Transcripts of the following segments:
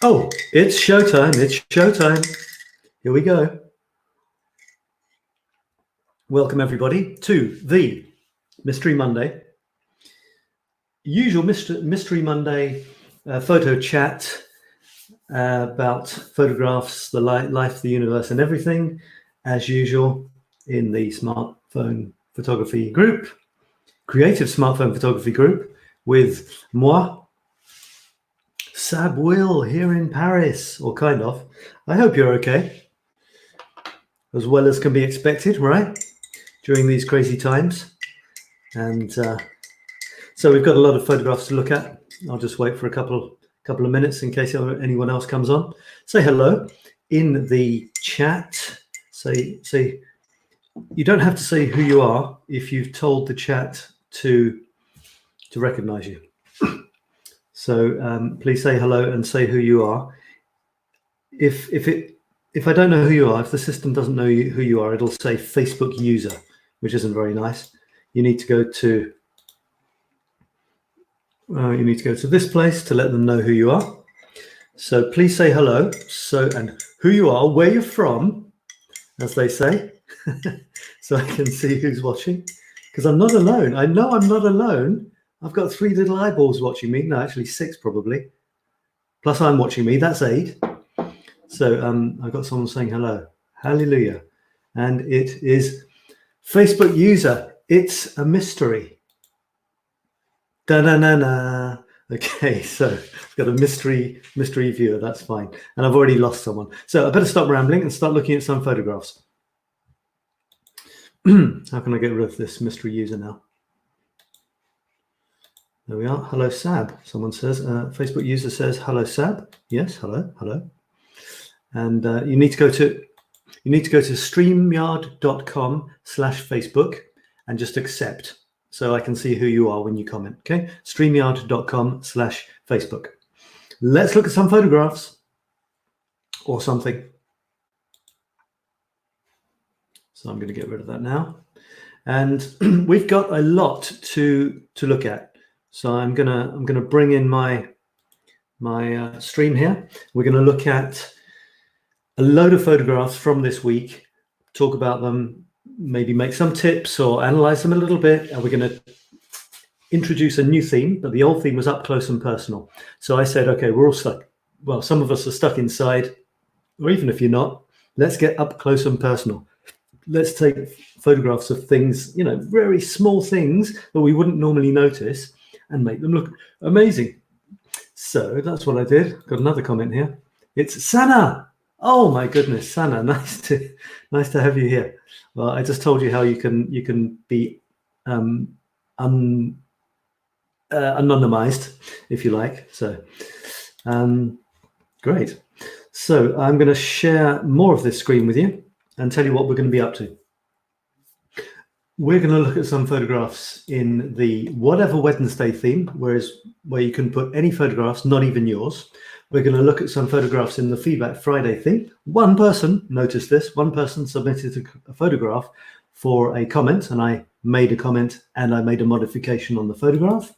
Oh, it's showtime. It's showtime. Here we go. Welcome, everybody, to the Mystery Monday. Usual Mystery Monday photo chat about photographs, the life, the universe, and everything, as usual, in the smartphone photography group, creative smartphone photography group, with moi, 𝗧𝗢𝗚𝗚, here in Paris, or kind of. I hope you're okay, as well as can be expected, right, during these crazy times. And so we've got a lot of photographs to look at. I'll just wait for a couple of minutes in case anyone else comes on. Say hello in the chat. Say you don't have to say who you are if you've told the chat to recognize you. So please say hello and say who you are. If I don't know who you are, if the system doesn't know who you are, it'll say Facebook user, which isn't very nice. You need to go to this place to let them know who you are. So please say hello. And who you are, where you're from, as they say, so I can see who's watching. Because I'm not alone. I know I'm not alone. I've got 3 little eyeballs watching me. No, actually 6 probably. Plus I'm watching me. That's 8. So I've got someone saying hello. Hallelujah. And it is Facebook user. It's a mystery. Da-na-na-na. Okay, so I've got a mystery viewer. That's fine. And I've already lost someone. So I better stop rambling and start looking at some photographs. How can I get rid of this mystery user now? There we are. Hello, Sab. Someone says, Facebook user says, hello, Sab. Yes, hello. And you need to go to StreamYard.com/Facebook and just accept, so I can see who you are when you comment. Okay, StreamYard.com/Facebook. Let's look at some photographs or something. So I'm going to get rid of that now, and we've got a lot to look at. So I'm gonna bring in my stream here. We're going to look at a load of photographs from this week, talk about them, maybe make some tips or analyze them a little bit. And we're going to introduce a new theme, but the old theme was up close and personal. So I said, okay, we're all stuck. Well, some of us are stuck inside, or even if you're not, let's get up close and personal. Let's take photographs of things, very small things that we wouldn't normally notice, and make them look amazing. So that's what I did. Got another comment here. It's Sana. Oh my goodness, Sana, nice to have you here. Well, I just told you how you can be anonymized if you like. So great. So I'm going to share more of this screen with you and tell you what we're going to be up to. We're going to look at some photographs in the Whatever Wednesday theme, where you can put any photographs, not even yours. We're going to look at some photographs in the Feedback Friday theme. One person, notice this, one person submitted a photograph for a comment, and I made a comment and I made a modification on the photograph.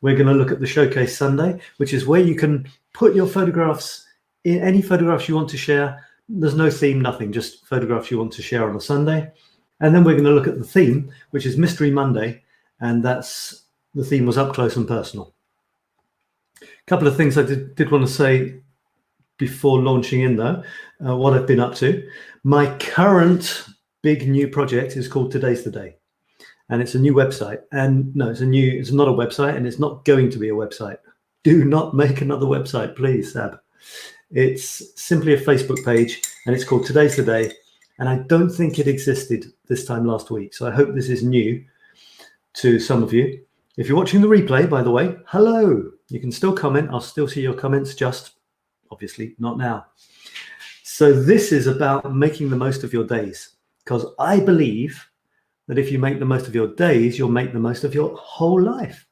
We're going to look at the Showcase Sunday, which is where you can put your photographs, in any photographs you want to share. There's no theme, nothing, just photographs you want to share on a Sunday. And then we're going to look at the theme, which is Mystery Monday, and the theme was up close and personal. A couple of things I did want to say before launching in, though, what I've been up to. My current big new project is called Today's the Day, and it's a new website. And no, it's not a website, and it's not going to be a website. Do not make another website, please, Sab. It's simply a Facebook page, and it's called Today's the Day. And I don't think it existed this time last week. So I hope this is new to some of you. If you're watching the replay, by the way, hello. You can still comment. I'll still see your comments, just obviously not now. So this is about making the most of your days, because I believe that if you make the most of your days, you'll make the most of your whole life.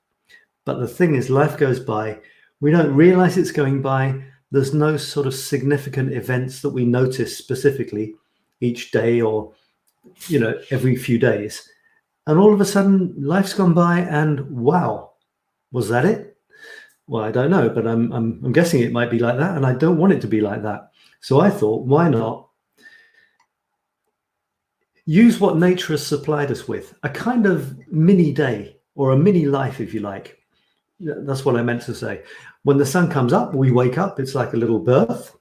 But the thing is, life goes by. We don't realize it's going by. There's no sort of significant events that we notice specifically each day or, every few days. And all of a sudden, life's gone by and wow, was that it? Well, I don't know, but I'm guessing it might be like that, and I don't want it to be like that. So I thought, why not use what nature has supplied us with, a kind of mini day or a mini life, if you like. That's what I meant to say. When the sun comes up, we wake up, it's like a little birth.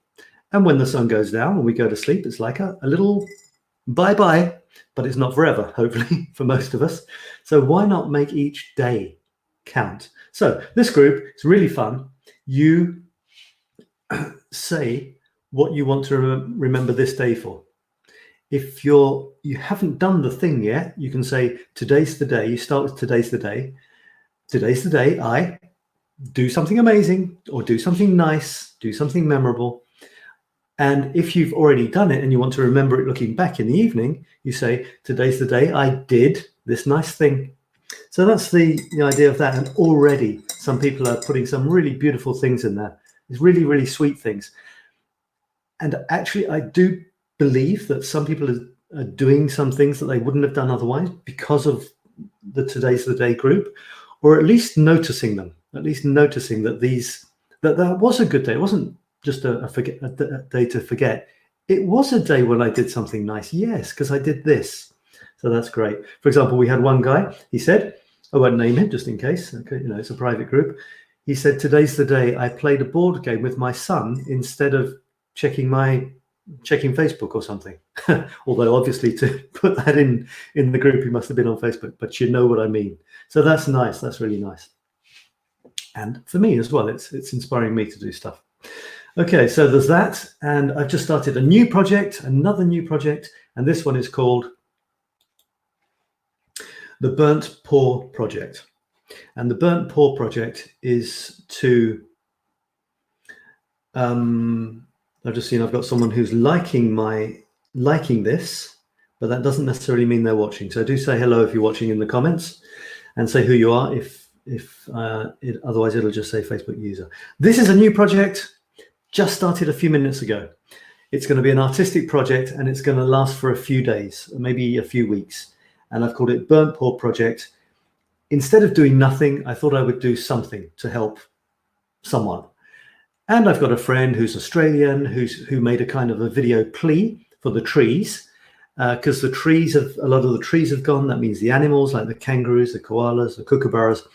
And when the sun goes down and we go to sleep, it's like a little bye-bye, but it's not forever, hopefully, for most of us. So why not make each day count? So this group is really fun. You say what you want to remember this day for. If you haven't done the thing yet, you can say, today's the day. You start with today's the day. Today's the day I do something amazing, or do something nice, do something memorable. And if you've already done it and you want to remember it looking back in the evening, you say, today's the day I did this nice thing. So that's the idea of that. And already some people are putting some really beautiful things in there. It's really, really sweet things. And actually, I do believe that some people are doing some things that they wouldn't have done otherwise because of the Today's the Day group, or at least noticing them, at least noticing that that was a good day. It wasn't just a day to forget. It was a day when I did something nice. Yes, because I did this. So that's great. For example, we had one guy, he said, I won't name him just in case, okay, it's a private group. He said, today's the day I played a board game with my son instead of checking Facebook or something. Although obviously to put that in the group, he must have been on Facebook, but you know what I mean. So that's nice. That's really nice. And for me as well, it's inspiring me to do stuff. Okay, so there's that. And I've just started a new project, another new project. And this one is called the Burnt Paw Project. And the Burnt Paw Project is to, I've just seen I've got someone who's liking this, but that doesn't necessarily mean they're watching. So do say hello if you're watching in the comments, and say who you are. Otherwise it'll just say Facebook user. This is a new project, just started a few minutes ago. It's going to be an artistic project, and it's going to last for a few days, maybe a few weeks. And I've called it Burnt Paw Project. Instead of doing nothing, I thought I would do something to help someone. And I've got a friend who's Australian who made a kind of a video plea for the trees, because a lot of the trees have gone. That means the animals like the kangaroos, the koalas, the kookaburras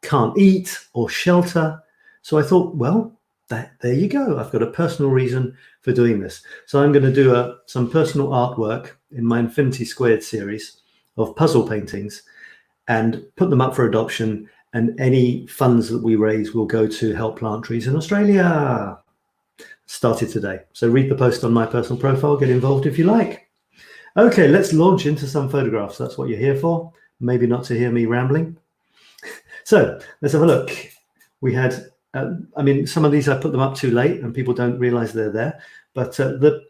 can't eat or shelter. So I thought, well, there you go. I've got a personal reason for doing this. So I'm going to do some personal artwork in my 𝗏𝗏𝗏 series of puzzle paintings and put them up for adoption. And any funds that we raise will go to help plant trees in Australia. Started today. So read the post on my personal profile. Get involved if you like. Okay, let's launch into some photographs. That's what you're here for. Maybe not to hear me rambling. So let's have a look. We had, some of these I put them up too late and people don't realize they're there. But the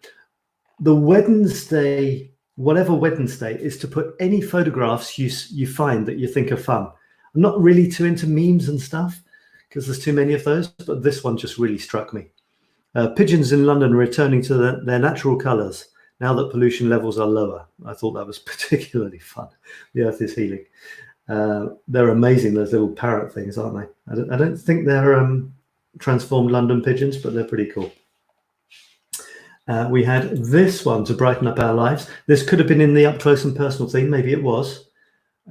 Wednesday, whatever Wednesday, is to put any photographs you find that you think are fun. I'm not really too into memes and stuff because there's too many of those, but this one just really struck me. Pigeons in London are returning to their natural colours now that pollution levels are lower. I thought that was particularly fun. The earth is healing. They're amazing, those little parrot things, aren't they? I don't think they're transformed London pigeons, but they're pretty cool. We had this one to brighten up our lives. This could have been in the up close and personal thing. Maybe it was.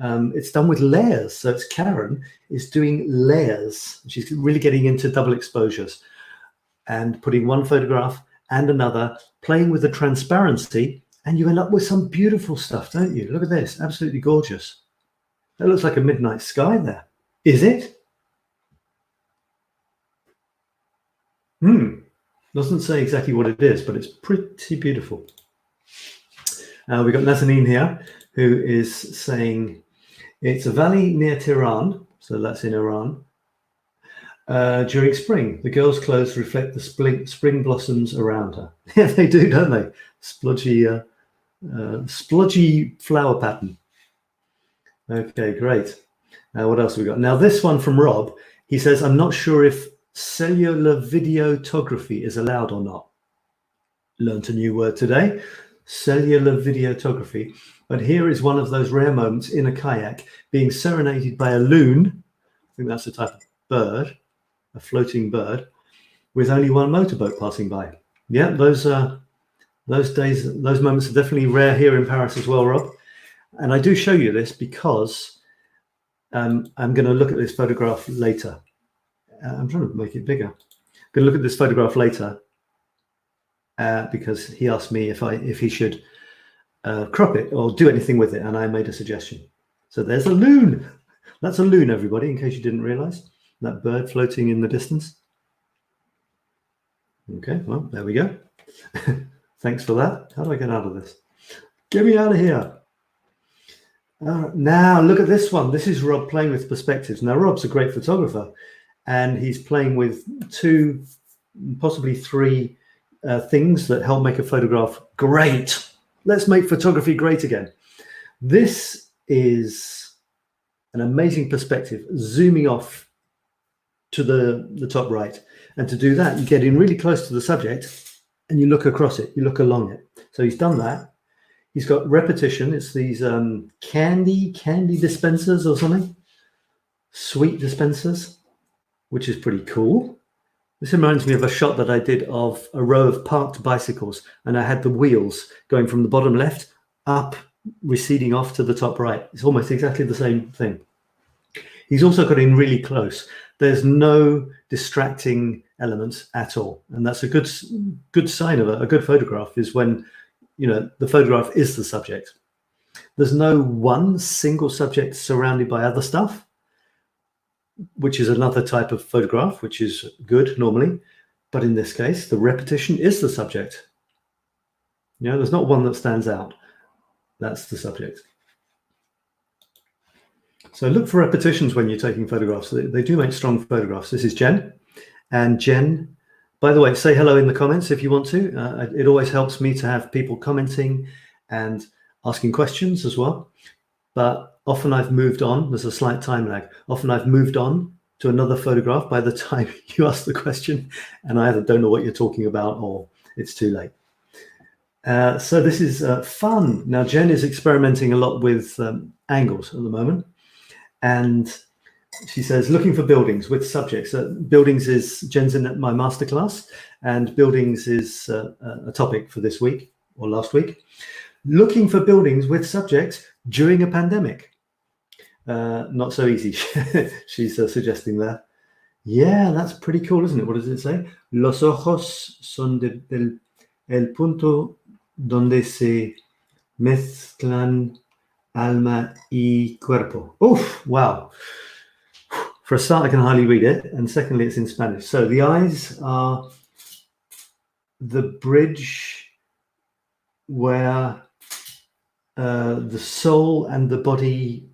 It's done with layers. So it's Karen is doing layers. She's really getting into double exposures and putting one photograph and another, playing with the transparency, and you end up with some beautiful stuff, don't you? Look at this, absolutely gorgeous. That looks like a midnight sky there. Is it? Doesn't say exactly what it is, but it's pretty beautiful. We've got Nazanin here, who is saying it's a valley near Tehran, so that's in Iran. During spring, the girls' clothes reflect the spring blossoms around her. Yeah, they do, don't they? Splodgy flower pattern. Okay, great. What else have we got? Now, this one from Rob, he says, I'm not sure if cellular videography is allowed or not. Learned a new word today, cellular videography. But here is one of those rare moments in a kayak being serenaded by a loon. I think that's a type of bird. a floating bird with only one motorboat passing by. Yeah, those days, those moments are definitely rare here in Paris as well, Rob. And I do show you this because I'm going to look at this photograph later. I'm trying to make it bigger. I'm going to look at this photograph later because he asked me if he should crop it or do anything with it, and I made a suggestion. So there's a loon. That's a loon, everybody, in case you didn't realize. That bird floating in the distance. Okay, well, there we go. Thanks for that. How do I get out of this? Get me out of here. Now, look at this one. This is Rob playing with perspectives. Now, Rob's a great photographer, and he's playing with 2, possibly 3 things that help make a photograph great. Let's make photography great again. This is an amazing perspective, zooming off to the top right. And to do that, you get in really close to the subject and you look across it, you look along it. So he's done that. He's got repetition. It's these candy dispensers or something, sweet dispensers, which is pretty cool. This reminds me of a shot that I did of a row of parked bicycles, and I had the wheels going from the bottom left up, receding off to the top right. It's almost exactly the same thing. He's also got in really close. There's no distracting elements at all, and that's a good sign of a good photograph, is when the photograph is the subject. There's no one single subject surrounded by other stuff, which is another type of photograph, which is good normally. But in this case, the repetition is the subject. There's not one that stands out. That's the subject. So look for repetitions when you're taking photographs. They do make strong photographs. This is Jen. And Jen, by the way, say hello in the comments if you want to. It always helps me to have people commenting and asking questions as well. But often I've moved on. There's a slight time lag. Often I've moved on to another photograph by the time you ask the question, and I either don't know what you're talking about or it's too late. So this is fun. Now, Jen is experimenting a lot with angles at the moment. And she says, looking for buildings with subjects. Buildings is, Jen's in my masterclass, and buildings is a topic for this week or last week. Looking for buildings with subjects during a pandemic. Not so easy, she's suggesting there. Yeah, that's pretty cool, isn't it? What does it say? Los ojos son el punto donde se mezclan alma y cuerpo. Oof, wow. For a start, I can hardly read it. And secondly, it's in Spanish. So the eyes are the bridge where the soul and the body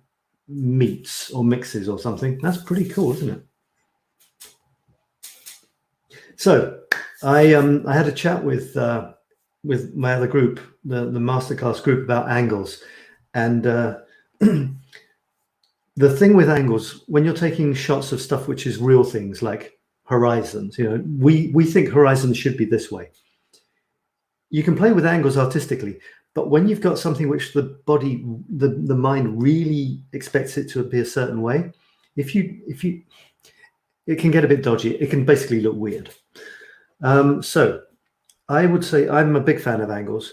meets or mixes or something. That's pretty cool, isn't it? So I had a chat with my other group, the masterclass group, about angles. And the thing with angles, when you're taking shots of stuff which is real things like horizons, we think horizons should be this way. You can play with angles artistically, but when you've got something which the body, the mind really expects it to be a certain way, it can get a bit dodgy. It can basically look weird. So I would say I'm a big fan of angles,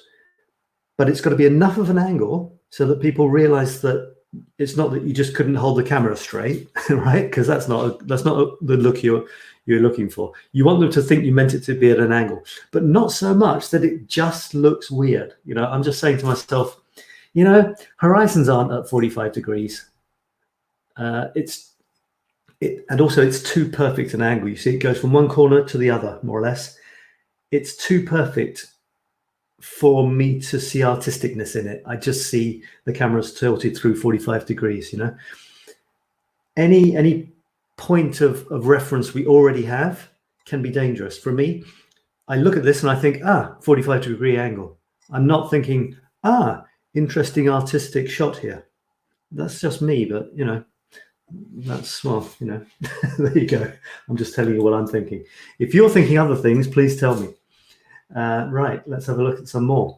but it's got to be enough of an angle so that people realize that it's not that you just couldn't hold the camera straight, right? Because that's not the look you're looking for. You want them to think you meant it to be at an angle, but not so much that it just looks weird. I'm just saying to myself, horizons aren't at 45 degrees. And also it's too perfect an angle. You see, it goes from one corner to the other, more or less. It's too perfect for me to see artisticness in it. I just see the camera's tilted through 45 degrees, Any point of reference we already have can be dangerous. For me, I look at this and I think, 45-degree angle. I'm not thinking, interesting artistic shot here. That's just me, but, that's, well, there you go. I'm just telling you what I'm thinking. If you're thinking other things, please tell me. Right, let's have a look at some more.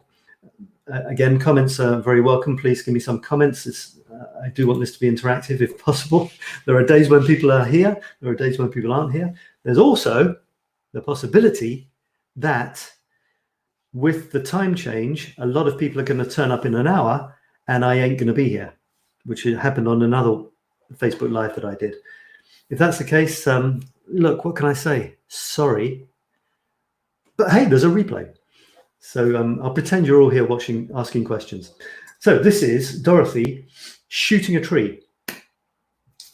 Again, comments are very welcome. Please give me some comments. I do want this to be interactive if possible. There are days when people are here. There are days when people aren't here. There's also the possibility that with the time change, a lot of people are going to turn up in an hour and I ain't going to be here, which happened on another Facebook Live that I did. If that's the case, look, what can I say? Sorry. But hey, there's a replay. So I'll pretend you're all here watching, asking questions. So this is Dorothy shooting a tree.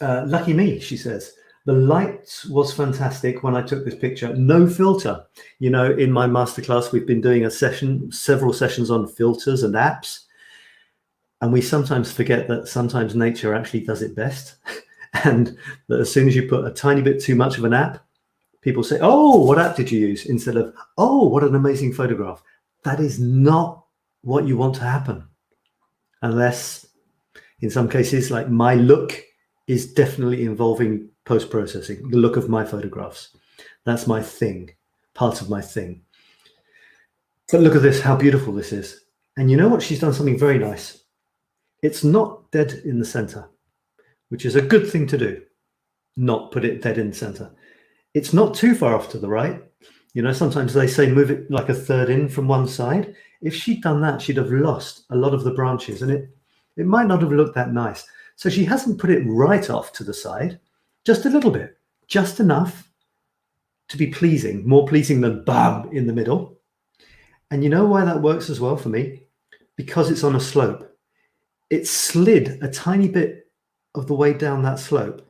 Lucky me, she says. The light was fantastic when I took this picture. No filter. You know, in my masterclass, we've been doing several sessions on filters and apps. And we sometimes forget that sometimes nature actually does it best. And that as soon as you put a tiny bit too much of an app, people say, oh, what app did you use? Instead of, oh, what an amazing photograph. That is not what you want to happen. Unless, in some cases, like my look is definitely involving post-processing, the look of my photographs. That's my thing, part of my thing. But look at this, how beautiful this is. And you know what? She's done something very nice. It's not dead in the center, which is a good thing to do. Not put it dead in the center. It's not too far off to the right. You know, sometimes they say move it like a third in from one side. If she'd done that, she'd have lost a lot of the branches and it might not have looked that nice. So she hasn't put it right off to the side, just a little bit, just enough to be pleasing, more pleasing than bam in the middle. And you know why that works as well for me? Because it's on a slope. It slid a tiny bit of the way down that slope.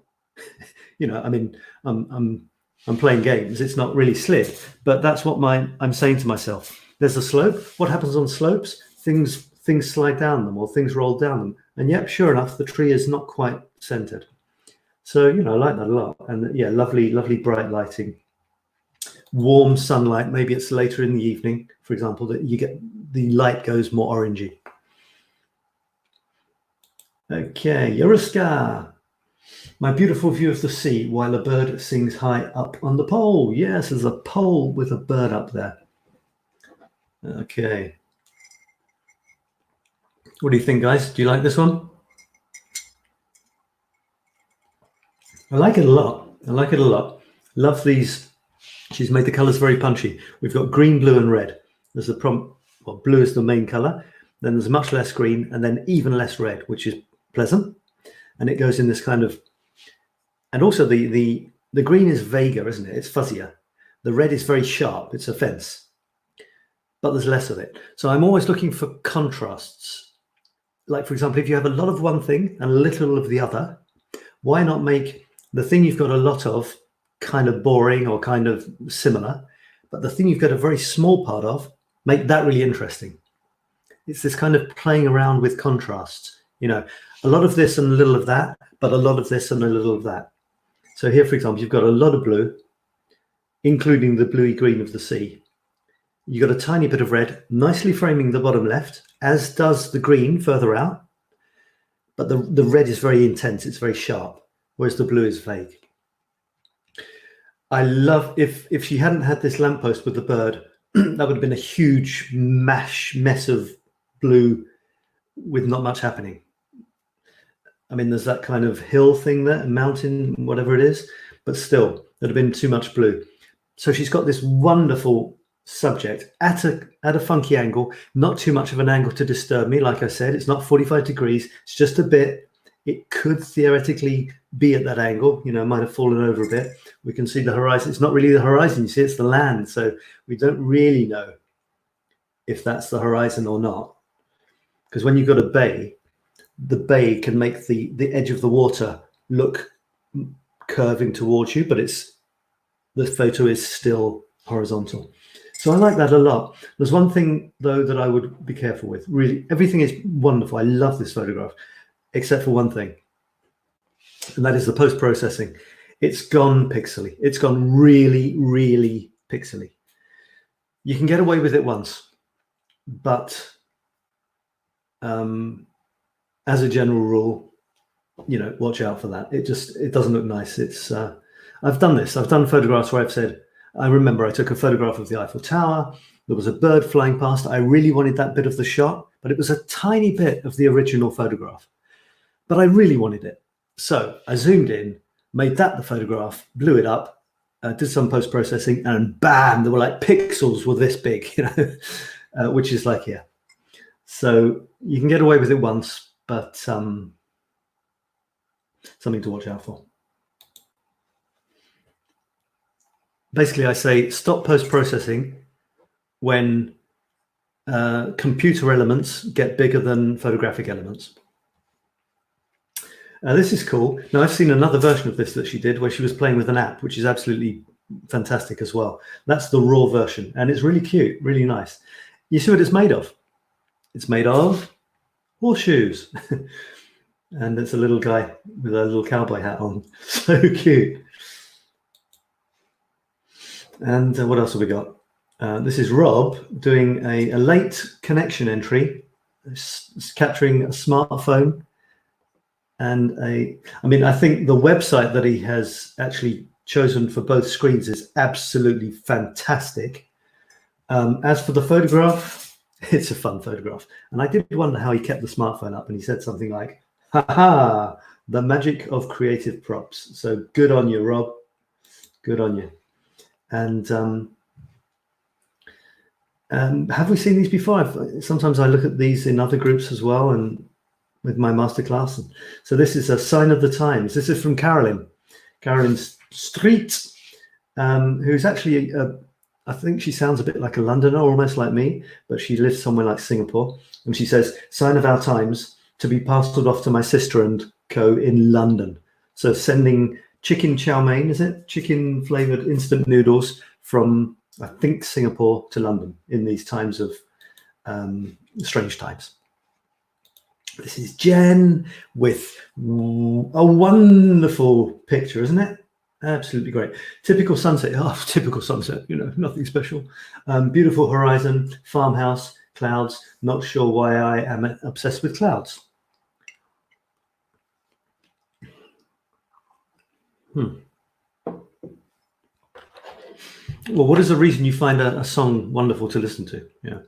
You know, I mean, I'm playing games. It's not really slid, but that's what I'm saying to myself. There's a slope. What happens on slopes? Things slide down them or things roll down them. And yep, sure enough, the tree is not quite centered. So, you know, I like that a lot. And yeah, lovely, lovely bright lighting. Warm sunlight. Maybe it's later in the evening, for example, that you get the light goes more orangey. Okay, Yoruska. My beautiful view of the sea while a bird sings high up on the pole. Yes, there's a pole with a bird up there. Okay. What do you think, guys? Do you like this one? I like it a lot. I like it a lot. Love these. She's made the colors very punchy. We've got green, blue, and red. There's the well, blue is the main color. Then there's much less green, and then even less red, which is pleasant. And it goes in this kind of. And also the green is vaguer, isn't it? It's fuzzier. The red is very sharp. It's a fence, but there's less of it. So I'm always looking for contrasts. Like, for example, if you have a lot of one thing and a little of the other, why not make the thing you've got a lot of kind of boring or kind of similar, but the thing you've got a very small part of, make that really interesting. It's this kind of playing around with contrasts, you know, a lot of this and a little of that, but a lot of this and a little of that. So here, for example, you've got a lot of blue, including the bluey green of the sea. You've got a tiny bit of red, nicely framing the bottom left, as does the green further out. But the red is very intense, it's very sharp, whereas the blue is vague. I love, if she hadn't had this lamppost with the bird, that would have been a huge mess of blue with not much happening. I mean, there's that kind of hill thing there, mountain, whatever it is, but still, there'd have been too much blue. So she's got this wonderful subject at a funky angle, not too much of an angle to disturb me. Like I said, it's not 45 degrees, it's just a bit. It could theoretically be at that angle, you know, might have fallen over a bit. We can see the horizon. It's not really the horizon, you see, it's the land. So we don't really know if that's the horizon or not. Because when you've got a bay, the bay can make the edge of the water look curving towards you, but the photo is still horizontal. So I like that a lot. There's one thing, though, that I would be careful with. Really, everything is wonderful. I love this photograph, except for one thing, and that is the post-processing. It's gone pixely. It's gone really, really pixely. You can get away with it once, but as a general rule, you know, watch out for that. It doesn't look nice. It's I've done this. I've done photographs where I've said, I remember I took a photograph of the Eiffel Tower. There was a bird flying past. I really wanted that bit of the shot, but it was a tiny bit of the original photograph. But I really wanted it. So I zoomed in, made that the photograph, blew it up, did some post-processing, and bam, there were like pixels were this big, you know, which is like here. So you can get away with it once, but something to watch out for. Basically, I say stop post-processing when computer elements get bigger than photographic elements. This is cool. Now, I've seen another version of this that she did where she was playing with an app, which is absolutely fantastic as well. That's the raw version, and it's really cute, really nice. You see what it's made of? It's made of horseshoes. And it's a little guy with a little cowboy hat on. So cute. And what else have we got? This is Rob doing a late connection entry, capturing a smartphone. And I think the website that he has actually chosen for both screens is absolutely fantastic. As for the photograph, it's a fun photograph. And I did wonder how he kept the smartphone up, and he said something like, "Ha, the magic of creative props." So good on you, Rob. Good on you. And have we seen these before? Sometimes I look at these in other groups as well, and with my masterclass. So this is a sign of the times. This is from Carolyn Street, who's actually, I think she sounds a bit like a Londoner, almost like me, but she lives somewhere like Singapore. And she says, sign of our times, to be parceled off to my sister and co in London. So sending chicken chow mein, is it? Chicken flavored instant noodles from, I think, Singapore to London in these times of strange times. This is Jen with a wonderful picture, isn't it? Absolutely great. Typical sunset. Oh, typical sunset, you know, nothing special. Beautiful horizon, farmhouse, clouds. Not sure why I am obsessed with clouds. Well, what is the reason you find a song wonderful to listen to? Yeah.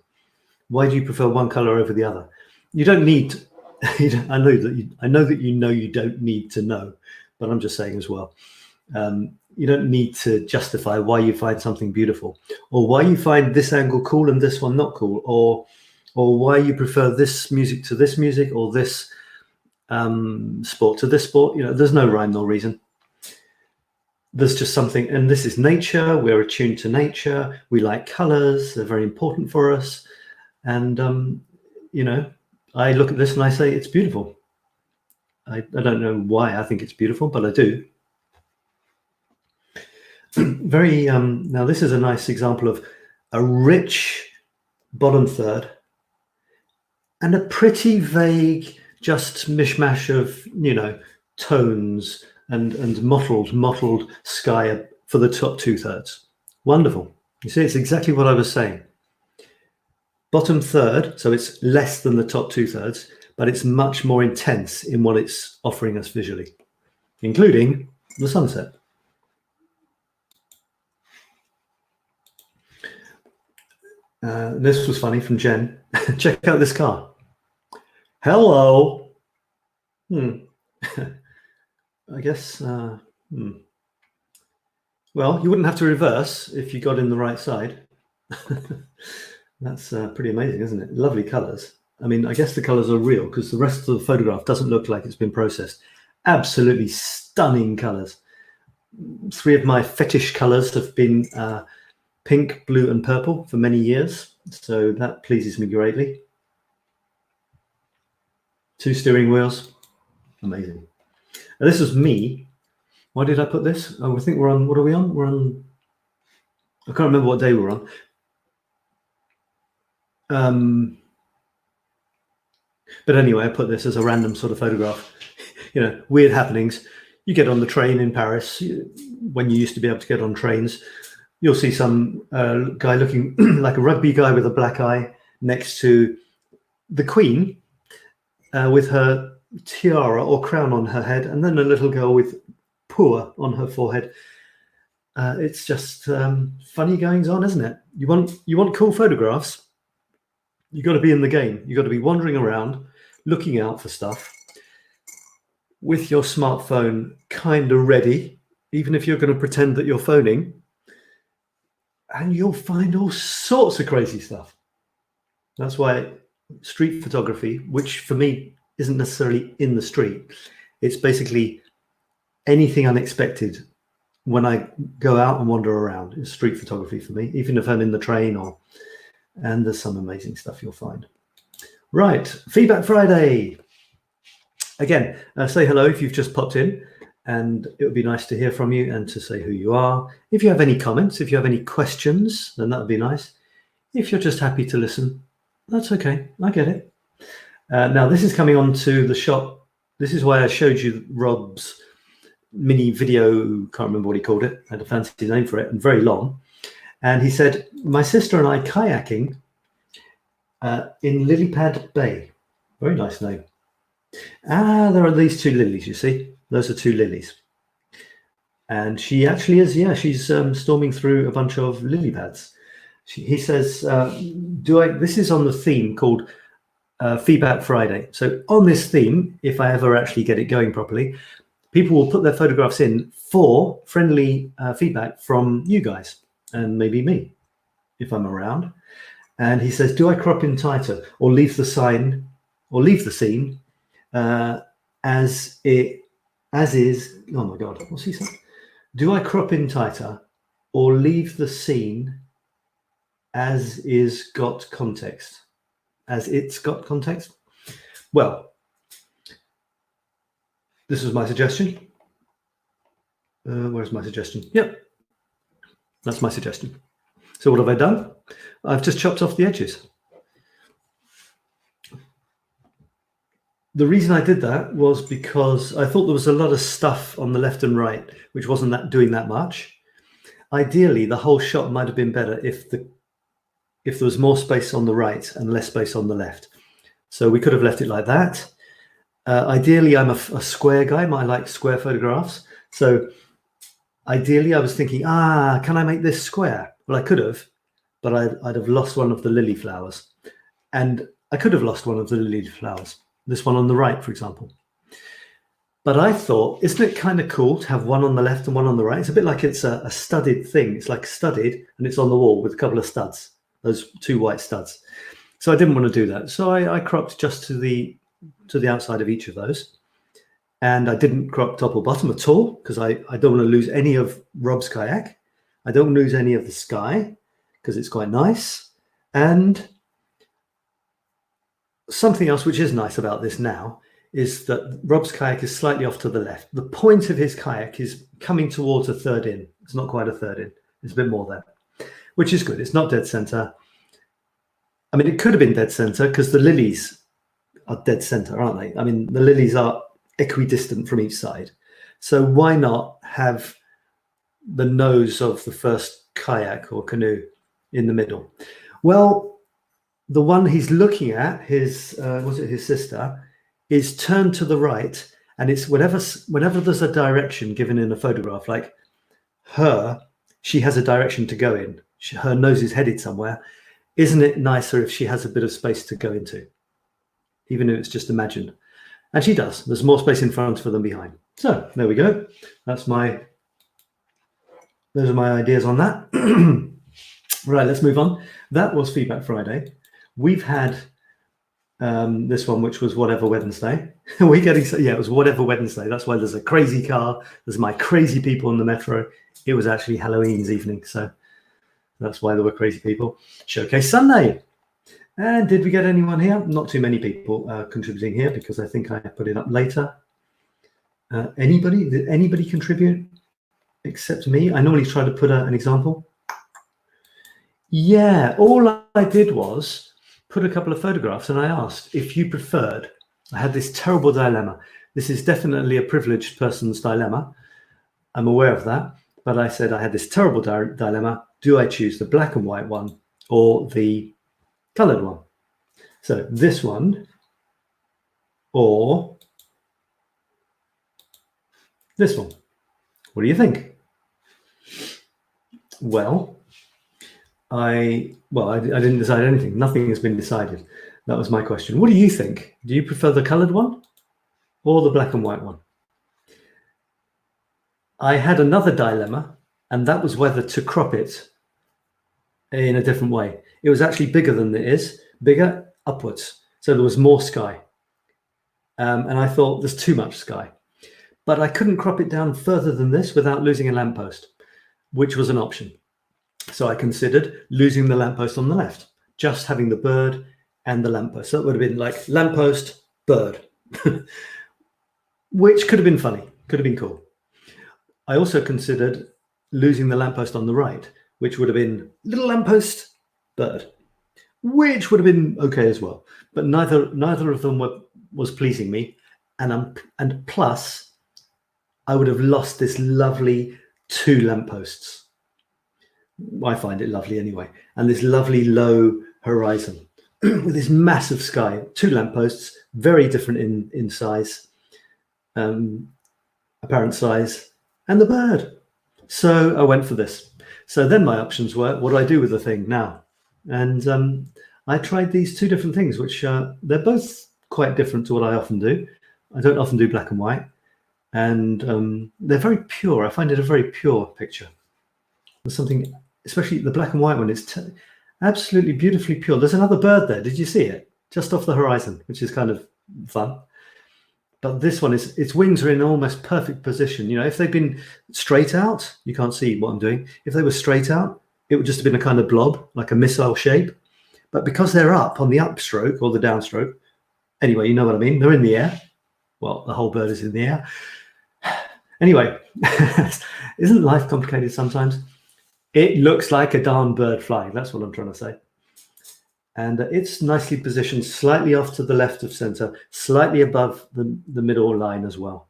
Why do you prefer one color over the other? You don't need. I know that you don't need to know, but I'm just saying as well. You don't need to justify why you find something beautiful, or why you find this angle cool and this one not cool, or why you prefer this music to this music, or this sport to this sport. You know, there's no rhyme nor reason. There's just something, and this is nature. We're attuned to nature. We like colors. They're very important for us. And, you know, I look at this and I say, it's beautiful. I don't know why I think it's beautiful, but I do. Now this is a nice example of a rich bottom third and a pretty vague, just mishmash of, you know, tones and mottled sky for the top 2/3. Wonderful. You see, it's exactly what I was saying. Bottom third, so it's less than the top 2/3, but it's much more intense in what it's offering us visually, including the sunset. This was funny from Jen. Check out this car. Hello. I guess, well, you wouldn't have to reverse if you got in the right side. That's pretty amazing, isn't it? Lovely colors. I mean, I guess the colors are real because the rest of the photograph doesn't look like it's been processed. Absolutely stunning colors. 3 of my fetish colors have been pink, blue, and purple for many years. So that pleases me greatly. 2 steering wheels. Amazing. Now, this is me. Why did I put this? Oh, I think we're on, what are we on? We're on, I can't remember what day we're on. But anyway, I put this as a random sort of photograph. You know, weird happenings. You get on the train in Paris, when you used to be able to get on trains, you'll see some guy looking like a rugby guy with a black eye next to the Queen with her tiara or crown on her head, and then a little girl with poor on her forehead. It's just funny goings on, isn't it? You want cool photographs, you got to be in the game. You got to be wandering around, looking out for stuff with your smartphone kind of ready even if you're going to pretend that you're phoning, and you'll find all sorts of crazy stuff. That's why street photography, which for me isn't necessarily in the street, it's basically anything unexpected when I go out and wander around is street photography for me, even if I'm in the train and there's some amazing stuff you'll find. Right, Feedback Friday. Again, say hello if you've just popped in, and it would be nice to hear from you and to say who you are. If you have any comments, if you have any questions, then that would be nice. If you're just happy to listen, that's okay, I get it. Now this is coming on to the shot. This is why I showed you Rob's mini video, can't remember what he called it, I had a fancy name for it, and very long. And he said, my sister and I kayaking in 𝗙𝗓𝗡𝗕𝗕𝗢𝗡 Bay. Very nice name. There are these two lilies, you see. Those are two lilies. And she actually is, yeah, she's storming through a bunch of lily pads. He says, this is on the theme called Feedback Friday. So on this theme, if I ever actually get it going properly, people will put their photographs in for friendly feedback from you guys and maybe me if I'm around. And he says, do I crop in tighter or leave the scene as is? Oh my God, what's he saying? Do I crop in tighter or leave the scene as is got context? As it's got context? Well, this was my suggestion. Where's my suggestion? Yep, that's my suggestion. So what have I done? I've just chopped off the edges. The reason I did that was because I thought there was a lot of stuff on the left and right which wasn't doing that much. Ideally, the whole shot might have been better if there was more space on the right and less space on the left. So we could have left it like that. Ideally, I'm a square guy. I like square photographs. So ideally, I was thinking, can I make this square? Well, I could have, but I'd have lost one of the lily flowers. And I could have lost one of the lily flowers. This one on the right, for example. But I thought, isn't it kind of cool to have one on the left and one on the right? It's a bit like it's a studded thing. It's like studded and it's on the wall with a couple of studs, those two white studs. So I didn't want to do that. So I cropped just to the outside of each of those. And I didn't crop top or bottom at all because I don't want to lose any of Rob's kayak. I don't lose any of the sky because it's quite nice. And something else which is nice about this now is that Rob's kayak is slightly off to the left. The point of his kayak is coming towards a third in. It's not quite a third in. It's a bit more there, which is good. It's not dead center. I mean, it could have been dead center because the lilies are dead center, aren't they? I mean, the lilies are equidistant from each side. So why not have the nose of the first kayak or canoe in the middle? Well, the one he's looking at, his sister, is turned to the right, and it's whenever there's a direction given in a photograph, like she has a direction to go in. Her nose is headed somewhere. Isn't it nicer if she has a bit of space to go into, even if it's just imagined? And she does. There's more space in front of her than behind. So there we go. Those are my ideas on that. Right, let's move on. That was Feedback Friday. We've had this one, which was Whatever Wednesday. It was Whatever Wednesday. That's why there's a crazy car. There's my crazy people in the metro. It was actually Halloween's evening, so that's why there were crazy people. Showcase Sunday. And did we get anyone here? Not too many people contributing here because I think I put it up later. Anybody? Did anybody contribute except me? I normally try to put an example. Yeah, all I did was put a couple of photographs and I asked if you preferred. I had this terrible dilemma. This is definitely a privileged person's dilemma. I'm aware of that. But I said I had this terrible dilemma. Do I choose the black and white one or the colored one? So this one or this one. What do you think? Well, I didn't decide anything. Nothing has been decided. That was my question. What do you think? Do you prefer the colored one or the black and white one? I had another dilemma, and that was whether to crop it in a different way. It was actually bigger than it is, bigger upwards. So there was more sky. And I thought there's too much sky. But I couldn't crop it down further than this without losing a lamppost, which was an option. So I considered losing the lamppost on the left, just having the bird and the lamppost. So it would have been like lamppost, bird, which could have been funny, could have been cool. I also considered losing the lamppost on the right, which would have been little lamppost, bird, which would have been okay as well. But neither of them was pleasing me. And plus, I would have lost this lovely 2 lampposts. I find it lovely anyway. And this lovely low horizon with this massive sky, 2 lampposts, very different in size, apparent size, and the bird. So I went for this. So then my options were, what do I do with the thing now? And I tried these 2 different things, which they're both quite different to what I often do. I don't often do black and white. And they're very pure. I find it a very pure picture. There's something, especially the black and white one, it's absolutely beautifully pure. There's another bird there. Did you see it? Just off the horizon, which is kind of fun. But this one, its wings are in almost perfect position. You know, if they'd been straight out, you can't see what I'm doing. If they were straight out, it would just have been a kind of blob, like a missile shape. But because they're up on the upstroke or the downstroke, anyway, you know what I mean? They're in the air. Well, the whole bird is in the air. Anyway, isn't life complicated sometimes? It looks like a darn bird flying. That's what I'm trying to say. And it's nicely positioned, slightly off to the left of center, slightly above the middle line as well.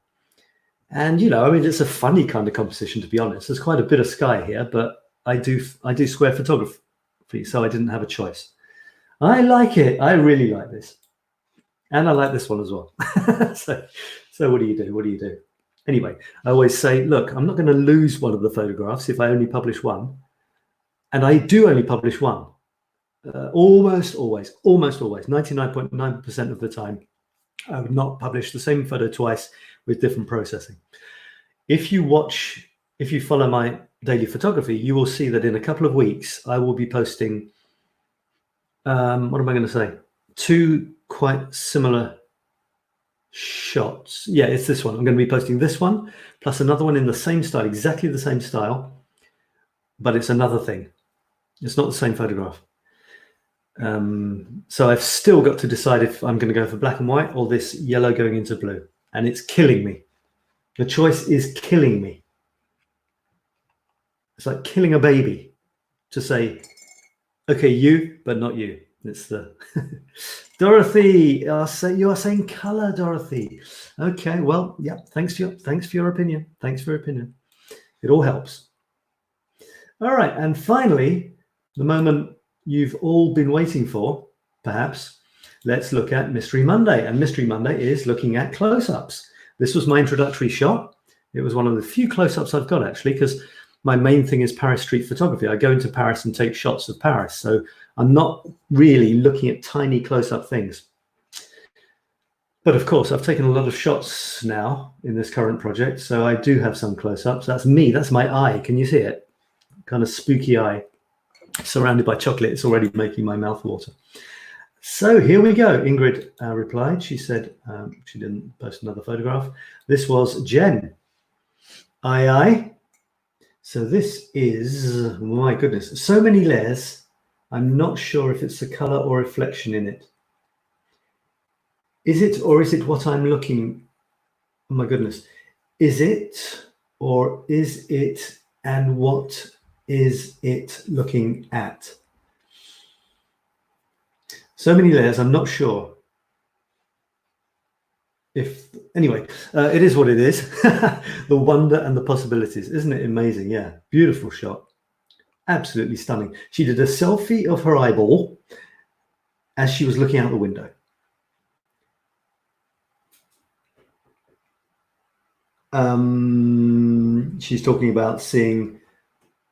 And, you know, I mean, it's a funny kind of composition, to be honest. There's quite a bit of sky here, but I do square photography, so I didn't have a choice. I like it. I really like this. And I like this one as well. So what do you do? What do you do? Anyway, I always say, look, I'm not going to lose one of the photographs if I only publish one. And I do only publish one. Almost always, 99.9% of the time, I would not publish the same photo twice with different processing. If you follow my daily photography, you will see that in a couple of weeks, I will be posting, what am I going to say? 2 quite similar shots. Yeah, it's this one. I'm going to be posting this one, plus another one in the same style, exactly the same style, but it's another thing. It's not the same photograph. So I've still got to decide if I'm going to go for black and white or this yellow going into blue, and it's killing me. The choice is killing me. It's like killing a baby to say, okay, you, but not you. It's the Dorothy. You are saying color, Dorothy. Okay, well, yeah. Thanks for your opinion. Thanks for your opinion. It all helps. All right, and finally, the moment you've all been waiting for, perhaps, let's look at Mystery Monday. And Mystery Monday is looking at close-ups. This was my introductory shot. It was one of the few close-ups I've got, actually, because my main thing is Paris street photography. I go into Paris and take shots of Paris. So I'm not really looking at tiny close-up things. But of course, I've taken a lot of shots now in this current project. So I do have some close-ups. That's me. That's my eye. Can you see it? Kind of spooky eye. Surrounded by chocolate. It's already making my mouth water. So here we go. Ingrid replied. She said she didn't post another photograph. This was Jen. Aye, aye. So this is, my goodness, so many layers. I'm not sure if it's a color or reflection in it. Is it, or is it what I'm looking? Oh my goodness. Is it, or is it, and what is it looking at? So many layers, I'm not sure. Anyway, it is what it is. The wonder and the possibilities. Isn't it amazing? Yeah, beautiful shot. Absolutely stunning. She did a selfie of her eyeball as she was looking out the window. She's talking about seeing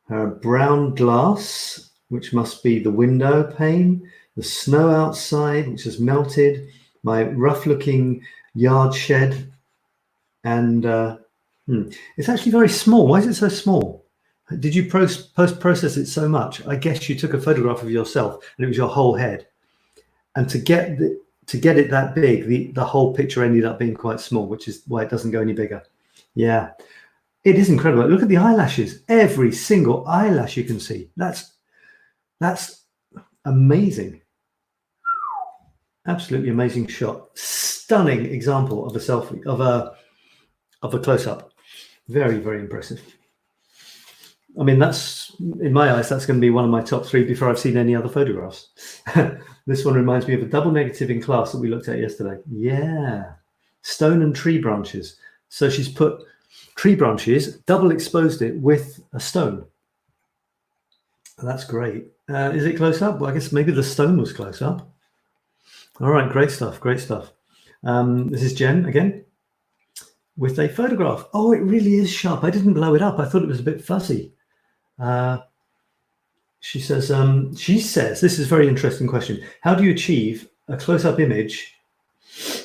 her brown glass, which must be the window pane, the snow outside, which has melted, my rough-looking yard shed, and It's actually very small. Why is it so small? Did you post-process it so much? I guess you took a photograph of yourself and it was your whole head. And to get it that big, the whole picture ended up being quite small, which is why it doesn't go any bigger. Yeah, it is incredible. Look at the eyelashes. Every single eyelash you can see. That's amazing. Absolutely amazing shot. Stunning example of a selfie, of a close-up. Very, very impressive. I mean, that's, in my eyes, that's going to be one of my top 3 before I've seen any other photographs. This one reminds me of a double negative in class that we looked at yesterday. Yeah, stone and tree branches. So she's put tree branches, double exposed it with a stone. That's great. Is it close up? Well, I guess maybe the stone was close up. All right, great stuff, great stuff. This is Jen again with a photograph. Oh, it really is sharp. I didn't blow it up. I thought it was a bit fuzzy. She says, this is a very interesting question. How do you achieve a close-up image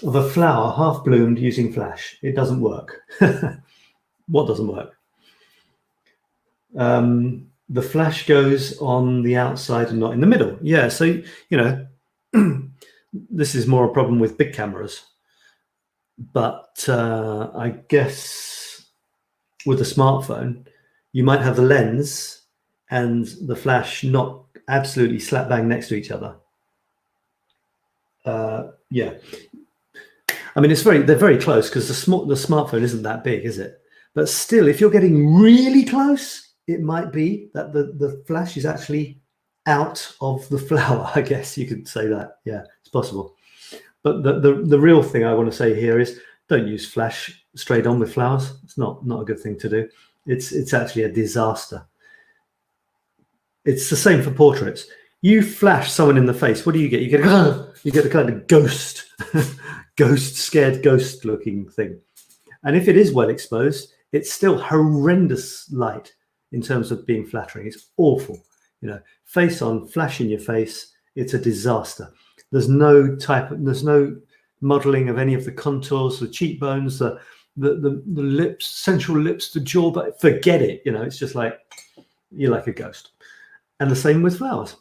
of a flower half bloomed using flash? It doesn't work. What doesn't work? The flash goes on the outside and not in the middle. Yeah, so, you know, this is more a problem with big cameras. But I guess with a smartphone, you might have the lens and the flash not absolutely slap bang next to each other. Yeah, I mean, they're very close because the smartphone isn't that big, is it? But still, if you're getting really close, it might be that the flash is actually out of the flower. I guess you could say that. Yeah, it's possible. But the real thing I want to say here is don't use flash straight on with flowers. It's not a good thing to do. It's actually a disaster. It's the same for portraits. You flash someone in the face, what do you get? You get a kind of ghost, scared ghost looking thing. And if it is well exposed, it's still horrendous light in terms of being flattering. It's awful. You know, face on, flash in your face. It's a disaster. There's no modeling of any of the contours, the cheekbones, the lips, central lips, the jaw, but forget it. You know, it's just like, you're like a ghost. And the same with flowers.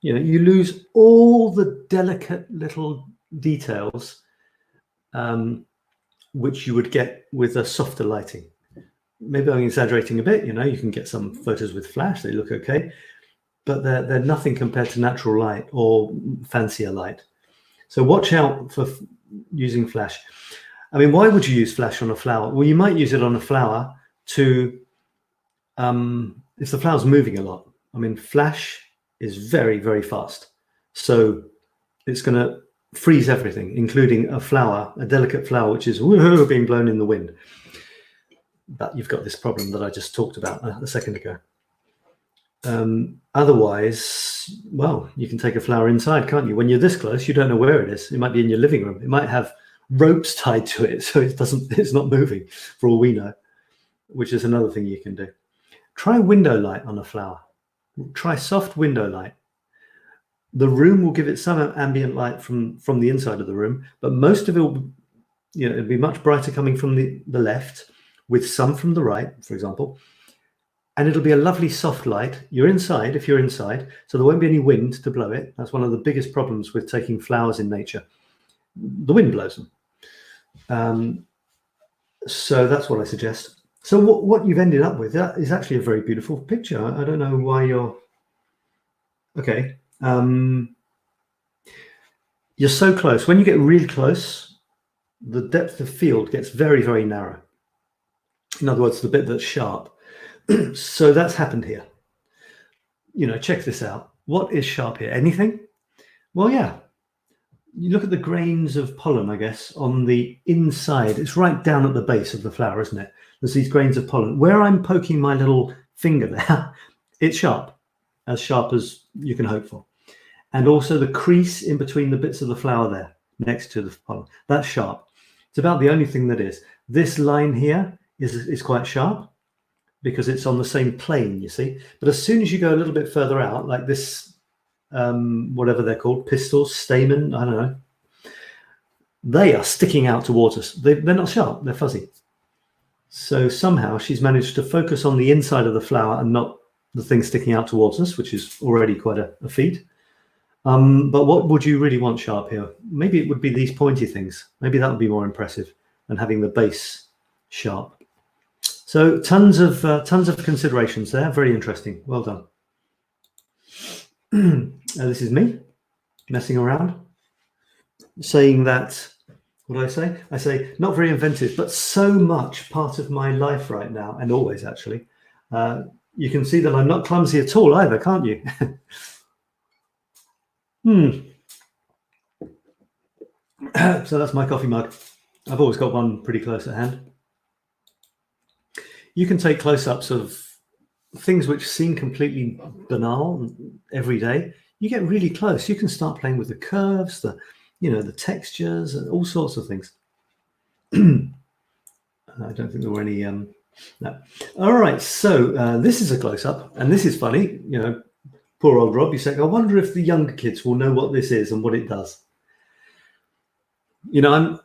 You know, you lose all the delicate little details which you would get with a softer lighting. Maybe I'm exaggerating a bit. You know, you can get some photos with flash, they look okay, but they're nothing compared to natural light or fancier light. So watch out for using flash. I mean, why would you use flash on a flower? Well, you might use it on a flower to, if the flower's moving a lot. I mean, flash is very, very fast. So it's going to freeze everything, including a flower, a delicate flower, which is being blown in the wind. But you've got this problem that I just talked about a second ago. Otherwise, well, you can take a flower inside, can't you? When you're this close, you don't know where it is. It might be in your living room. It might have ropes tied to it, so it's not moving, for all we know, which is another thing you can do. Try window light on a flower. Try soft window light. The room will give it some ambient light from the inside of the room, but most of it will, you know, it'll be much brighter coming from the left, with some from the right, for example. And it'll be a lovely soft light. You're inside, if you're inside, so there won't be any wind to blow it. That's one of the biggest problems with taking flowers in nature. The wind blows them. So that's what I suggest. So what you've ended up with, that is actually a very beautiful picture. I don't know why you're... Okay. You're so close. When you get really close, the depth of field gets very, very narrow. In other words, the bit that's sharp. So that's happened here. You know, check this out. What is sharp here? Anything? Well, yeah. You look at the grains of pollen, I guess, on the inside. It's right down at the base of the flower, isn't it? There's these grains of pollen. Where I'm poking my little finger there, it's sharp as you can hope for. And also the crease in between the bits of the flower there, next to the pollen, that's sharp. It's about the only thing that is. This line here is quite sharp because it's on the same plane, you see. But as soon as you go a little bit further out, like this, whatever they're called, pistils, stamen, I don't know, they are sticking out towards us. They're not sharp, they're fuzzy. So somehow she's managed to focus on the inside of the flower and not the thing sticking out towards us, which is already quite a feat. But what would you really want sharp here? Maybe it would be these pointy things. Maybe that would be more impressive than having the base sharp. So tons of considerations there. Very interesting. Well done. This is me messing around, saying that. What do I say? I say not very inventive, but so much part of my life right now, and always actually. You can see that I'm not clumsy at all either, can't you? So that's my coffee mug. I've always got one pretty close at hand. You can take close-ups of things which seem completely banal every day. You get really close. You can start playing with the curves, the textures, and all sorts of things. I don't think there were any. No. All right. So this is a close-up, and this is funny. Poor old Rob. You say, I wonder if the younger kids will know what this is and what it does. I'm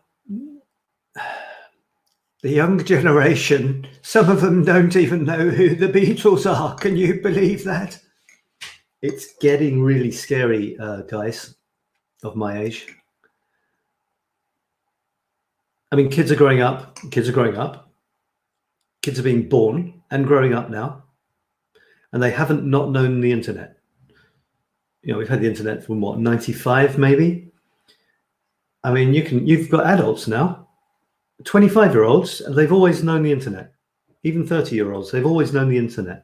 the younger generation. Some of them don't even know who the Beatles are. Can you believe that? It's getting really scary, guys of my age. I mean, kids are growing up. Kids are being born and growing up now, and they haven't not known the internet. We've had the internet from what, 95 maybe. I mean, you've got adults now, 25-year-olds, and they've always known the internet. Even 30-year-olds, they've always known the internet,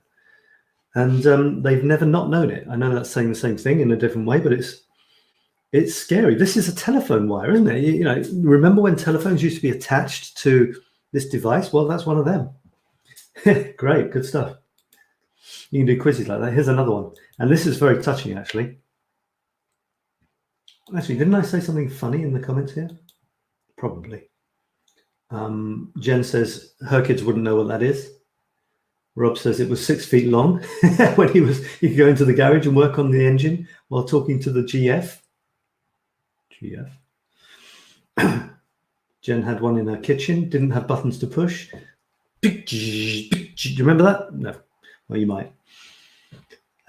and they've never not known it. I know that's saying the same thing in a different way, but it's scary. This is a telephone wire, isn't it? Remember when telephones used to be attached to this device? Well, that's one of them. Great, good stuff. You can do quizzes like that. Here's another one. And this is very touching, actually. Actually, didn't I say something funny in the comments here? Probably. Jen says her kids wouldn't know what that is. Rob says it was 6 feet long when he could go into the garage and work on the engine while talking to the GF. Jen had one in her kitchen, didn't have buttons to push. Do you remember that? No. Well, you might.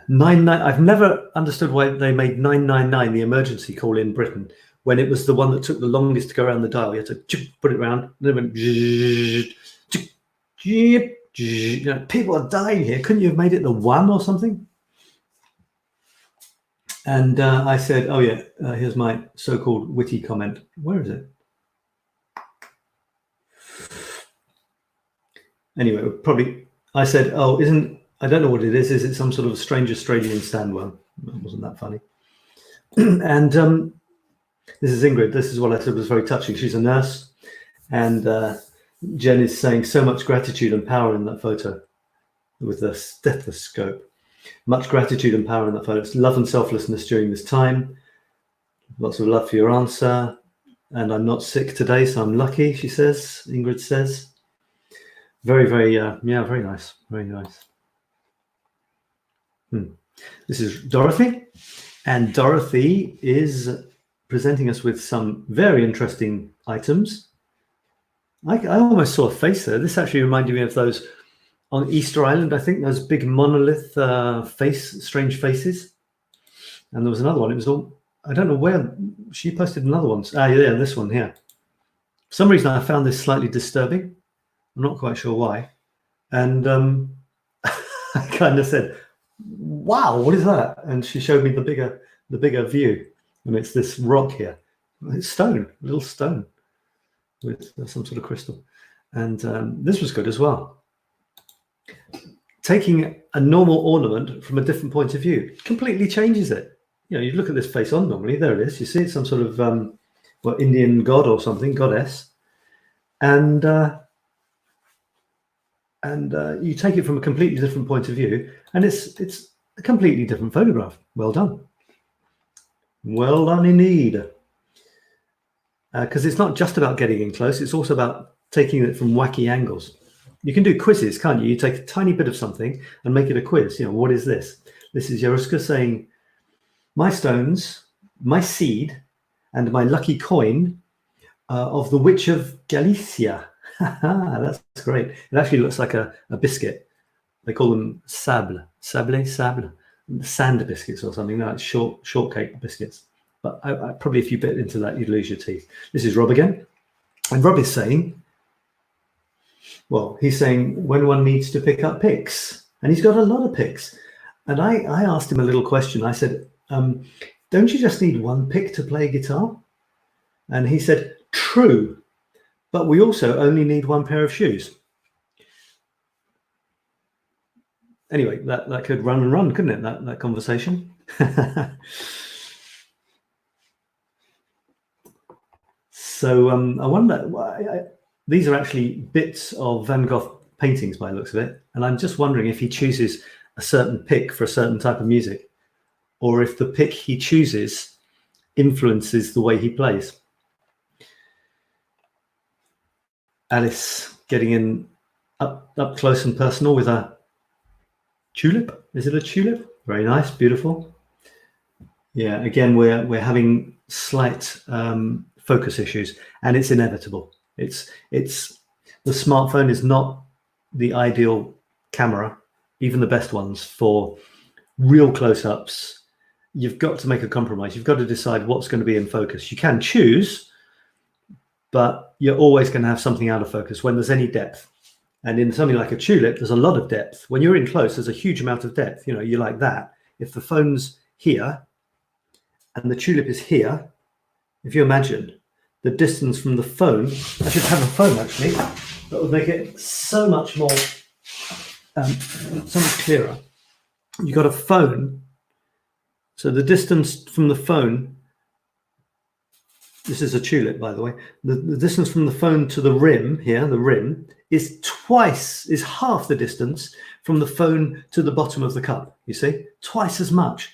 99. I've never understood why they made 999 the emergency call in Britain when it was the one that took the longest to go around the dial. You had to put it around, and then it went. People are dying here. Couldn't you have made it the 1 or something? And I said, oh yeah, here's my so-called witty comment. Where is it? Anyway, probably I said, oh, I don't know what it is. Is it some sort of strange Australian stand one? It wasn't that funny. And this is Ingrid. This is what I said was very touching. She's a nurse. And Jen is saying so much gratitude and power in that photo with the stethoscope. Much gratitude and power in that photo. It's love and selflessness during this time. Lots of love for your answer. And I'm not sick today, so I'm lucky, she says. Ingrid says. Very, very, very nice. Very nice. This is Dorothy. And Dorothy is presenting us with some very interesting items. I almost saw a face there. This actually reminded me of those on Easter Island, I think, those big monolith strange faces. And there was another one. It was all, I don't know where, she posted another one. Yeah, this one here. For some reason, I found this slightly disturbing. I'm not quite sure why. And I kind of said, wow, what is that? And she showed me the bigger view. And it's this rock here. It's stone, a little stone with some sort of crystal. And this was good as well. Taking a normal ornament from a different point of view completely changes it. You look at this face on normally, there it is. You see it's some sort of Indian god or something, goddess. And you take it from a completely different point of view, and it's a completely different photograph. Well done. Well done indeed. Because it's not just about getting in close, it's also about taking it from wacky angles. You can do quizzes, can't you? You take a tiny bit of something and make it a quiz. What is this? This is Jdř saying, my stones, my seed, and my lucky coin of the Witch of Galicia. That's great. It actually looks like a biscuit. They call them 𝗓𝗡𝗓𝗓, sand biscuits or something like shortcake biscuits. But I probably if you bit into that, you'd lose your teeth. This is Rob again. And Rob is saying, well, he's saying when one needs to pick up picks. And he's got a lot of picks. And I asked him a little question. I said, don't you just need one pick to play guitar? And he said, true. But we also only need one pair of shoes. Anyway, that could run and run, couldn't it, that conversation? So I wonder, these are actually bits of Van Gogh paintings by the looks of it. And I'm just wondering if he chooses a certain pick for a certain type of music, or if the pick he chooses influences the way he plays. Alice getting in up close and personal with a tulip. Is it a tulip? Very nice, beautiful. Yeah, again, we're having slight focus issues, and it's inevitable. It's the smartphone is not the ideal camera, even the best ones, for real close-ups. You've got to make a compromise. You've got to decide what's going to be in focus. You can choose, but you're always going to have something out of focus when there's any depth. And in something like a tulip, there's a lot of depth. When you're in close, there's a huge amount of depth. You know, you're like that. If the phone's here and the tulip is here, if you imagine the distance from the phone, I should have a phone actually, that would make it so much more, so much clearer. You've got a phone, so the distance from the phone, this is a tulip, by the way, the distance from the phone to the rim here, the rim, is half the distance from the phone to the bottom of the cup, you see? Twice as much.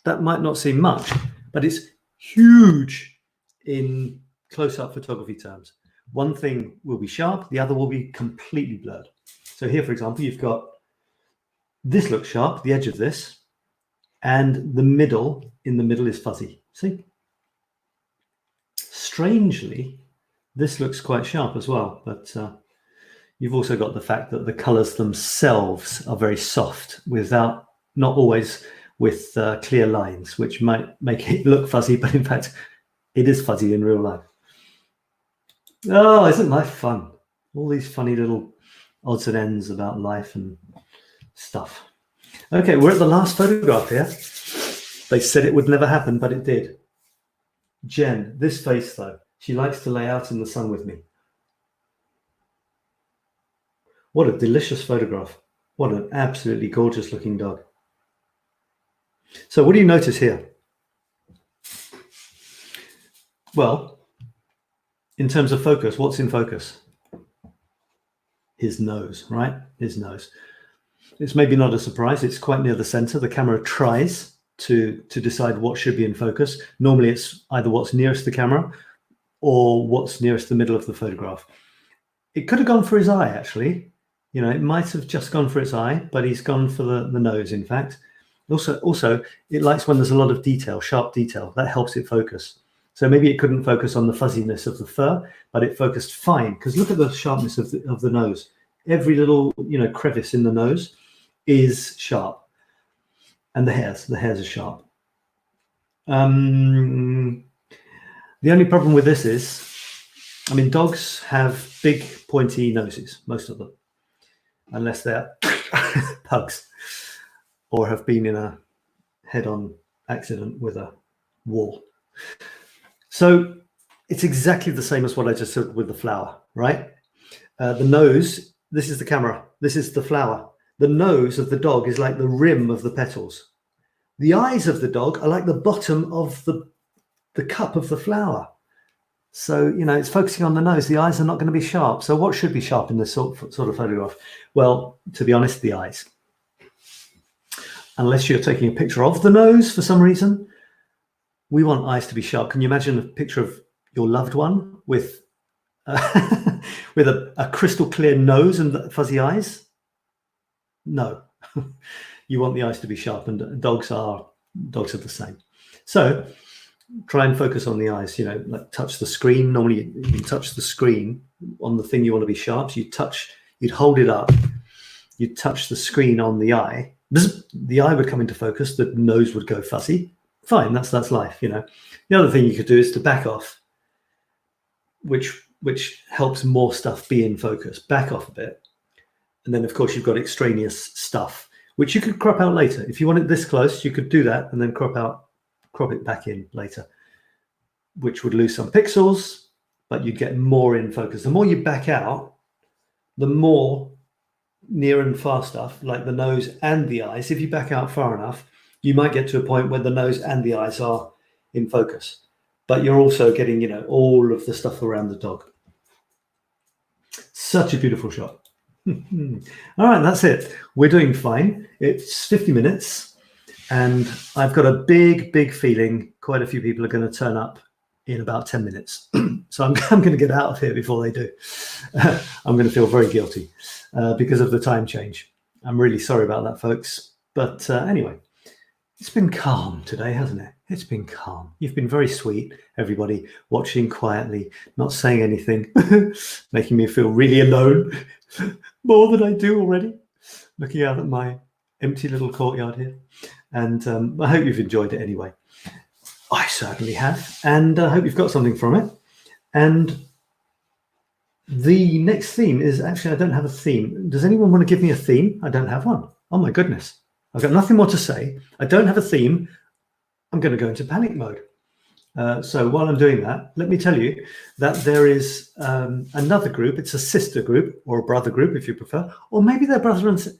That might not seem much, but it's huge in close-up photography terms. One thing will be sharp, the other will be completely blurred. So here, for example, you've got, this looks sharp, the edge of this, and in the middle is fuzzy, see? Strangely, this looks quite sharp as well, but you've also got the fact that the colors themselves are very soft, not always with clear lines, which might make it look fuzzy, but in fact, it is fuzzy in real life. Oh, isn't life fun? All these funny little odds and ends about life and stuff. Okay, we're at the last photograph here. They said it would never happen, but it did. Jen, this face though, she likes to lay out in the sun with me. What a delicious photograph. What an absolutely gorgeous looking dog. So what do you notice here? Well, in terms of focus, what's in focus? His nose, right? His nose. It's maybe not a surprise. It's quite near the center. The camera tries to decide what should be in focus. Normally it's either what's nearest the camera or what's nearest the middle of the photograph. It could have gone for his eye, actually. You know, it might have just gone for its eye, but he's gone for the nose, in fact. Also, it likes when there's a lot of detail, sharp detail. That helps it focus. So maybe it couldn't focus on the fuzziness of the fur, but it focused fine. Because look at the sharpness of the nose. Every little, crevice in the nose is sharp. And the hairs are sharp. The only problem with this is, dogs have big pointy noses, most of them, unless they're pugs or have been in a head-on accident with a wall. So it's exactly the same as what I just said with the flower, right? The nose, this is the camera, this is the flower. The nose of the dog is like the rim of the petals. The eyes of the dog are like the bottom of the cup of the flower. So, it's focusing on the nose. The eyes are not going to be sharp. So what should be sharp in this sort of photograph? Well, to be honest, the eyes. Unless you're taking a picture of the nose for some reason, we want eyes to be sharp. Can you imagine a picture of your loved one with with a crystal clear nose and fuzzy eyes? No. You want the eyes to be sharp, and dogs are the same. So try and focus on the eyes, like touch the screen. Normally you can touch the screen on the thing you want to be sharp. So you'd hold it up, you'd touch the screen on the eye. The eye would come into focus, the nose would go fuzzy. Fine, that's life, The other thing you could do is to back off, which helps more stuff be in focus. Back off a bit. And then, of course, you've got extraneous stuff, which you could crop out later. If you want it this close, you could do that and then crop it back in later, which would lose some pixels, but you'd get more in focus. The more you back out, the more near and far stuff, like the nose and the eyes, if you back out far enough, you might get to a point where the nose and the eyes are in focus, but you're also getting, all of the stuff around the dog. Such a beautiful shot. All right, that's it. We're doing fine. It's 50 minutes and I've got a big feeling quite a few people are going to turn up in about 10 minutes. So I'm going to get out of here before they do. I'm going to feel very guilty because of the time change. I'm really sorry about that, folks. But anyway, it's been calm today, hasn't it? It's been calm. You've been very sweet, everybody, watching quietly, not saying anything, making me feel really alone, more than I do already, looking out at my empty little courtyard here. And I hope you've enjoyed it anyway. I certainly have, and I hope you've got something from it. And the next theme is actually, I don't have a theme. Does anyone want to give me a theme? I don't have one. Oh my goodness. I've got nothing more to say. I don't have a theme. I'm going to go into panic mode. So while I'm doing that, let me tell you that there is another group. It's a sister group or a brother group, if you prefer, or maybe they're brother and sister.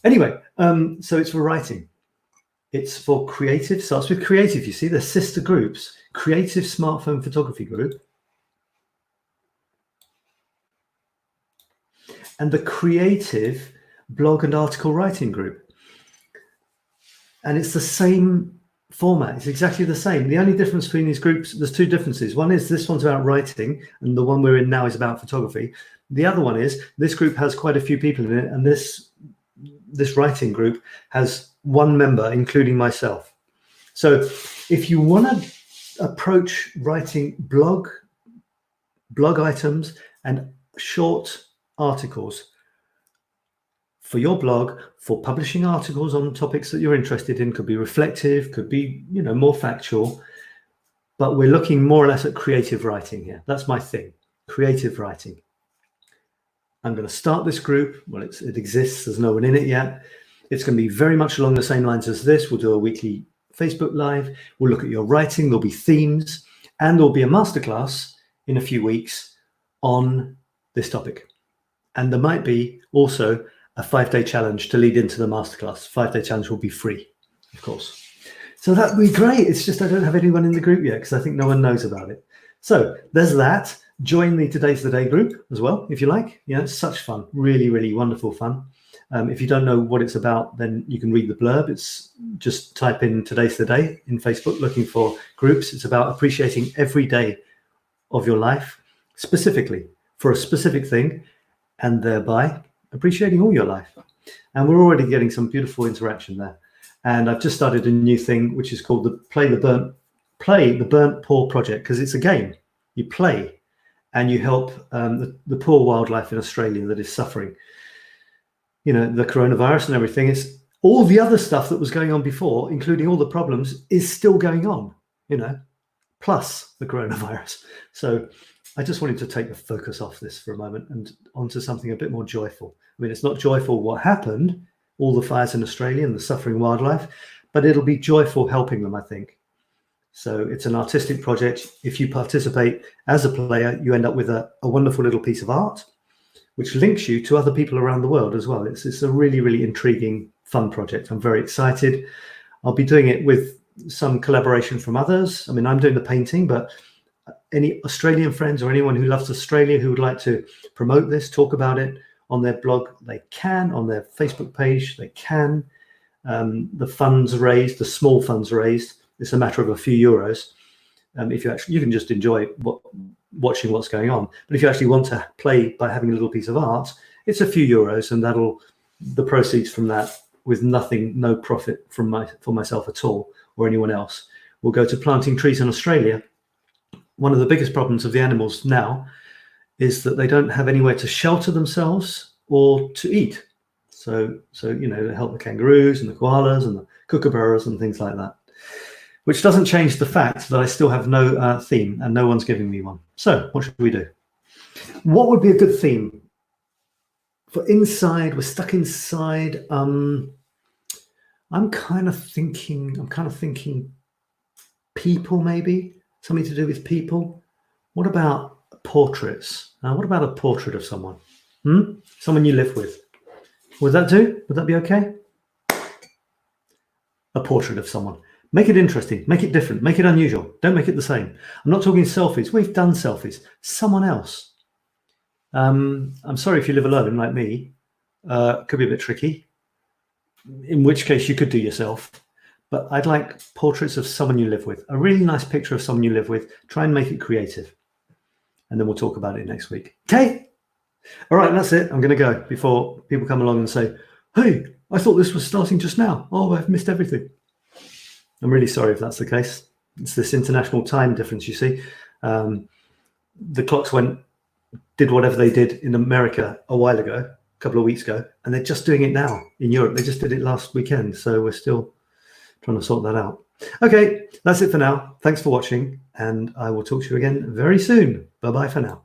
Anyway, so it's for writing. It's for creative, starts with creative. You see, they're sister groups. Creative Smartphone Photography Group. And the Creative Blog and Article Writing Group. And it's the same format. It's exactly the same. The only difference between these groups, there's two differences. One is this one's about writing, and the one we're in now is about photography. The other one is this group has quite a few people in it, and this writing group has one member, including myself. So if you want to approach writing blog items and short articles for your blog, for publishing articles on topics that you're interested in, could be reflective, could be, more factual, but we're looking more or less at creative writing here. That's my thing, creative writing. I'm going to start this group. Well, it exists. There's no one in it yet. It's going to be very much along the same lines as this. We'll do a weekly Facebook Live. We'll look at your writing. There'll be themes, and there'll be a masterclass in a few weeks on this topic. And there might be also a 5-day challenge to lead into the masterclass. 5-day challenge will be free, of course. So that would be great. It's just I don't have anyone in the group yet because I think no one knows about it. So there's that. Join the Today's the Day group as well, if you like. It's such fun. Really, really wonderful fun. If you don't know what it's about, then you can read the blurb. It's just type in Today's the Day in Facebook, looking for groups. It's about appreciating every day of your life, specifically for a specific thing, and thereby appreciating all your life. And we're already getting some beautiful interaction there. And I've just started a new thing, which is called the Play the Burnt Paw Project, because it's a game. You play and you help the poor wildlife in Australia that is suffering. The coronavirus and everything. It's all the other stuff that was going on before, including all the problems, is still going on, plus the coronavirus. So I just wanted to take the focus off this for a moment and onto something a bit more joyful. I mean, it's not joyful what happened, all the fires in Australia and the suffering wildlife, but it'll be joyful helping them, I think. So it's an artistic project. If you participate as a player, you end up with a wonderful little piece of art, which links you to other people around the world as well. It's a really, really intriguing, fun project. I'm very excited. I'll be doing it with some collaboration from others. I mean, I'm doing the painting, but any Australian friends or anyone who loves Australia who would like to promote this, talk about it on their blog, they can. On their Facebook page, they can. The funds raised, the small funds raised, it's a matter of a few euros. If you can just enjoy watching what's going on. But if you actually want to play by having a little piece of art, it's a few euros, and the proceeds from that, with no profit for myself at all or anyone else, will go to planting trees in Australia. One of the biggest problems of the animals now is that they don't have anywhere to shelter themselves or to eat. So you know, they help the kangaroos and the koalas and the kookaburras and things like that, which doesn't change the fact that I still have no theme and no one's giving me one. So what should we do? What would be a good theme? For inside, we're stuck inside. I'm kind of thinking people, maybe something to do with people. What about portraits? What about a portrait of someone? Someone you live with. Would that do? Would that be okay? A portrait of someone. Make it interesting, make it different, make it unusual. Don't make it the same. I'm not talking selfies. We've done selfies. Someone else. I'm sorry if you live alone like me. Could be a bit tricky. In which case you could do yourself. But I'd like portraits of someone you live with. A really nice picture of someone you live with. Try and make it creative. And then we'll talk about it next week. Okay? All right, that's it. I'm going to go before people come along and say, hey, I thought this was starting just now. Oh, I've missed everything. I'm really sorry if that's the case. It's this international time difference, you see. The clocks did whatever they did in America a while ago, a couple of weeks ago, and they're just doing it now in Europe. They just did it last weekend, so we're still trying to sort that out. Okay, that's it for now. Thanks for watching, and I will talk to you again very soon. Bye-bye for now.